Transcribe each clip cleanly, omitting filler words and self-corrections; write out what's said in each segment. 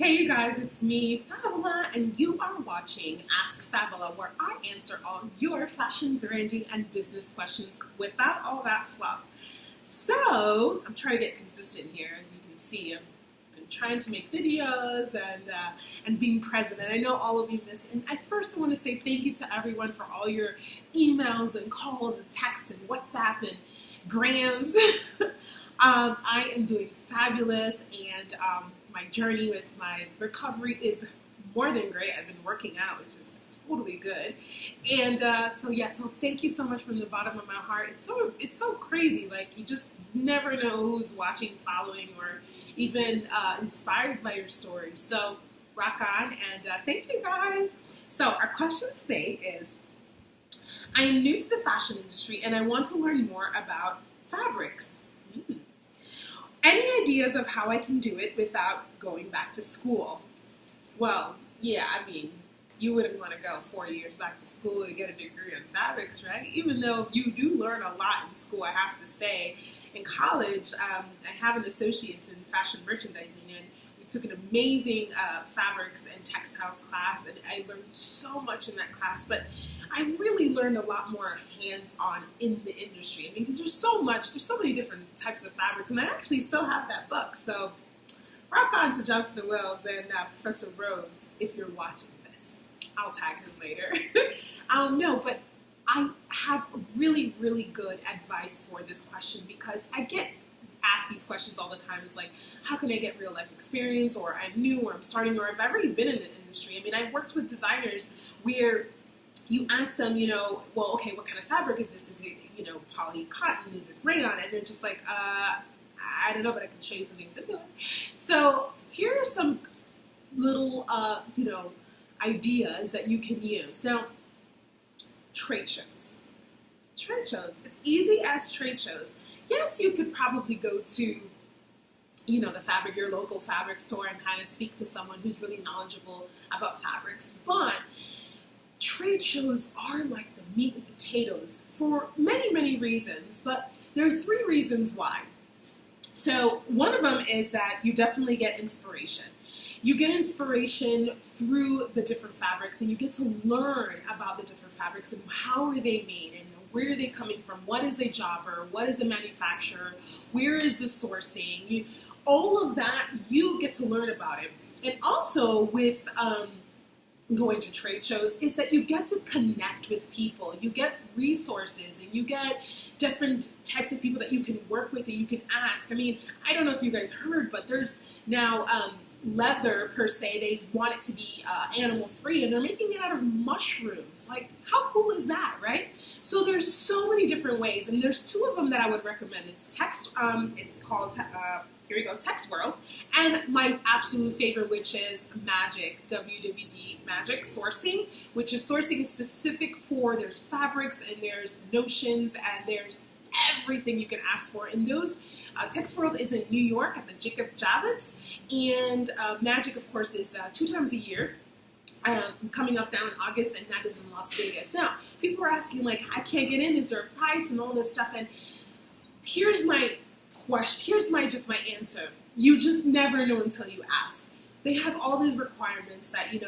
Hey you guys, it's me, FAVALA, and you are watching Ask FAVALA, where I answer all your fashion, branding, and business questions without all that fluff. So, I'm trying to get consistent here. As you can see, I've been trying to make videos and being present, and I know all of you miss it. And I first want to say thank you to everyone for all your emails and calls and texts and WhatsApp and grams. I am doing fabulous, and my journey with my recovery is more than great. I've been working out, which is totally good. And so thank you so much from the bottom of my heart. It's so crazy. Like, you just never know who's watching, following, or even inspired by your story. So rock on, and thank you guys. So our question today is, I am new to the fashion industry and I want to learn more about fabrics. Any ideas of how I can do it without going back to school? Well, yeah, I mean, you wouldn't want to go 4 years back to school and get a degree in fabrics, right? Even though you do learn a lot in school, I have to say. In college, I have an associate's in fashion merchandising, and we took an amazing fabrics and textiles class, and I learned so much in that class, but I really learned a lot more hands-on in the industry. I mean, because there's so many different types of fabrics, and I actually still have that book. So rock on to Johnson & Wales and Professor Rose if you're watching this. I'll tag him later. No, but I have really, really good advice for this question, because I get asked these questions all the time. It's like, how can I get real life experience, or I'm new, or I'm starting, or I've already been in the industry. I mean, I've worked with designers where you ask them, well, okay, what kind of fabric is this? Is it, poly cotton? Is it rayon? And they're just like, I don't know, but I can show you something similar. So here are some little, ideas that you can use. Now, trade shows. Trade shows. It's easy as trade shows. Yes, you could probably go to, your local fabric store and kind of speak to someone who's really knowledgeable about fabrics, but trade shows are like the meat and potatoes for many, many reasons, but there are 3 reasons why. So one of them is that you definitely get inspiration. You get inspiration through the different fabrics, and you get to learn about the different fabrics and how are they made, and where are they coming from, what is a jobber, what is a manufacturer, where is the sourcing, all of that, you get to learn about it. And also with going to trade shows is that you get to connect with people, you get resources, and you get different types of people that you can work with and you can ask. I mean, I don't know if you guys heard, but there's now leather per se. They want it to be animal free, and they're making it out of mushrooms. Like, how cool is that, right? So there's so many different ways, and there's 2 of them that I would recommend. It's called here we go, Text World, and my absolute favorite, which is Magic, WWD Magic Sourcing, which is sourcing specific for, there's fabrics and there's notions and there's everything you can ask for. And those, Text World is in New York at the Jacob Javits, and Magic, of course, is 2 times a year. Coming up now in August, and that is in Las Vegas. Now, people are asking, like, I can't get in, is there a price and all this stuff? And here's my question, here's my answer. You just never know until you ask. They have all these requirements that, you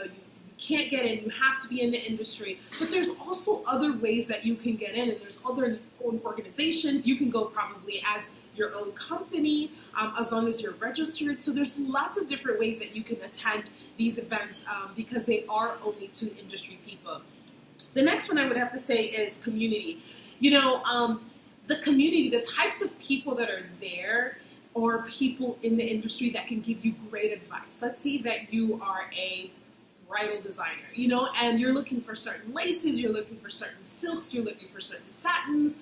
can't get in, you have to be in the industry, but there's also other ways that you can get in, and there's other organizations. You can go probably as your own company, as long as you're registered. So there's lots of different ways that you can attend these events because they are only to industry people. The next one I would have to say is community. The community, the types of people that are there are people in the industry that can give you great advice. Let's say that you are a bridal designer, and you're looking for certain laces, you're looking for certain silks, you're looking for certain satins,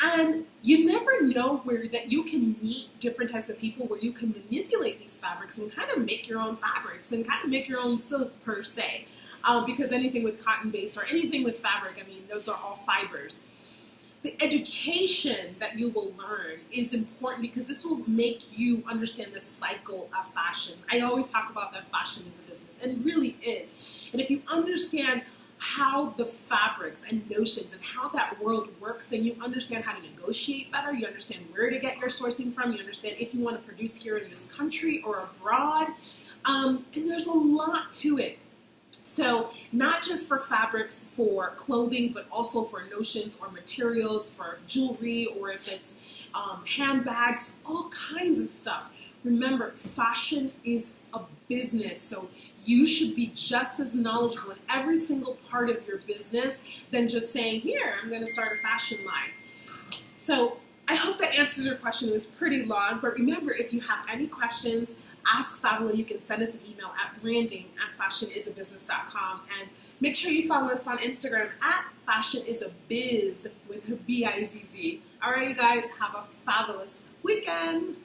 and you never know where that you can meet different types of people where you can manipulate these fabrics and kind of make your own fabrics and kind of make your own silk per se, because anything with cotton base or anything with fabric, I mean, those are all fibers. The education that you will learn is important because this will make you understand the cycle of fashion. I always talk about that fashion is a business, and it really is. And if you understand how the fabrics and notions and how that world works, then you understand how to negotiate better, you understand where to get your sourcing from, you understand if you want to produce here in this country or abroad. And there's a lot to it. So not just for fabrics for clothing, but also for notions or materials for jewelry, or if it's handbags, all kinds of stuff. Remember, fashion is a business, so you should be just as knowledgeable in every single part of your business than just saying, here, I'm going to start a fashion line. So I hope that answers your question. It was pretty long, but remember, if you have any questions, ask FAVALA. You can send us an email at branding@fashionisabusiness.com, and make sure you follow us on Instagram at FashionIsABiz with a B-I-Z-Z. All right, you guys, have a fabulous weekend.